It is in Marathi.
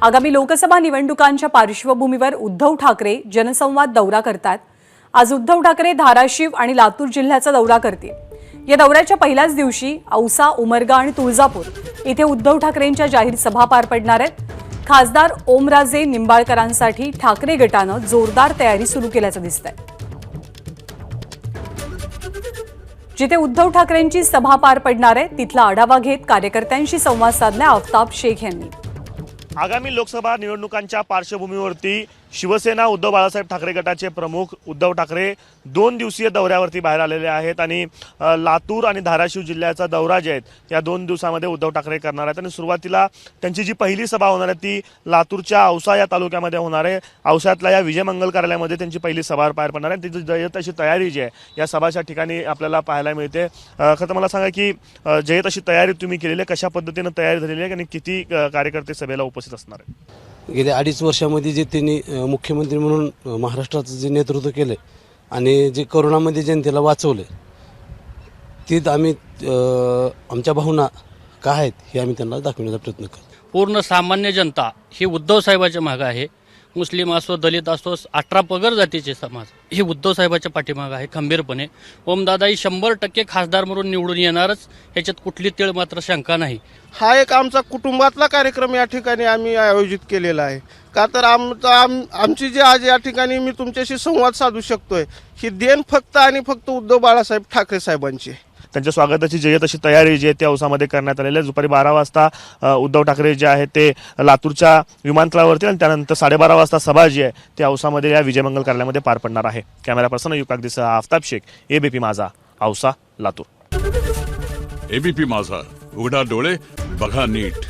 आगामी लोकसभा निवडणुकांच्या पार्श्वभूमीवर उद्धव ठाकरे जनसंवाद दौरा करतात। आज उद्धव ठाकरे धाराशिव आणि लातूर जिल्ह्याचा दौरा करतील। या दौऱ्याच्या पहिल्याच दिवशी औसा, उमरगा आणि तुळजापूर इथे उद्धव ठाकरेंच्या जाहीर सभा पार पडणार आहेत। खासदार ओमराजे निंबाळकरांसाठी ठाकरे गटानं जोरदार तयारी सुरू केल्याचं दिसतंय। जिथे उद्धव ठाकरेंची सभा पार पडणार आहे तिथला आढावा घेत कार्यकर्त्यांशी संवाद साधला आफताब शेख यांनी। आगामी लोकसभा निवडणुकांच्या पार्श्वभूमीवरती शिवसेना उद्धव बाळासाहेब ठाकरे गटाचे प्रमुख उद्धव ठाकरे 2 दिवसीय दौऱ्यावरती बाहेर आलेले आहेत आणि लातूर आणि धाराशिव जिल्ह्याचा दौरा जे आहेत या 2 दिवसांमध्ये उद्धव ठाकरे करणार आहेत। आणि सुरुवातीला त्यांची जी पहिली सभा होणार आहे ती लातूरच्या औसा या तालुक्यामध्ये होणार आहे। औसातल्या या विजय मंगल कार्यालयामध्ये त्यांची पहिली सभा पार पडणार आहे। तिची जयत अशी तयारी जी आहे या सभाच्या ठिकाणी आपल्याला पाहायला मिळते। खरं मला सांगा की जयत अशी तयारी तुम्ही केलेली आहे, कशा पद्धतीने तयारी झालेली आहे आणि किती कार्यकर्ते सभेला उपस्थित असणार आहेत? गेल्या 2.5 वर्षामध्ये जे त्यांनी मुख्यमंत्री म्हणून महाराष्ट्राचं जे नेतृत्व केलं आणि जे कोरोनामध्ये जनतेला वाचवलं तीच आम्ही आमच्या भावना काय आहेत हे आम्ही त्यांना दाखवण्याचा प्रयत्न करतो। पूर्ण सामान्य जनता ही उद्धव साहेबाच्या मागे आहे। मुस्लिम असो, दलित असो, 18 पगड जातीचे समाज हे उद्धव साहेबाच्या पाठीमागे आहे खंबीरपणे। ओमदादाही 100% खासदार म्हणून निवडून येणारच, ह्याच्यात कुठली तीळ मात्र शंका नाही। हा एक आमचा कुटुंबातला कार्यक्रम या ठिकाणी आम्ही आयोजित केलेला आहे। का तर आमची जी आज या ठिकाणी मी तुमच्याशी संवाद साधू शकतोय ही देण फक्त आणि फक्त उद्धव बाळासाहेब ठाकरे साहेबांची आहे। त्यांच्या स्वागताची जयत अशी तयारी जी आहे ती औसामध्ये करण्यात आलेली आहे। दुपारी 12 वाजता उद्धव ठाकरे जे आहेत ते लातूरच्या विमानतळावरती आणि त्यानंतर 12:30 वाजता सभा जी आहे ती औसामध्ये या विजय मंगल कार्यालयामध्ये पार पडणार आहे। कॅमेरा पर्सन युकागदीसह आफताब शेख, एबीपी माझा, औसा, लातूर। एबीपी माझा, उघडा डोळे बघा नीट।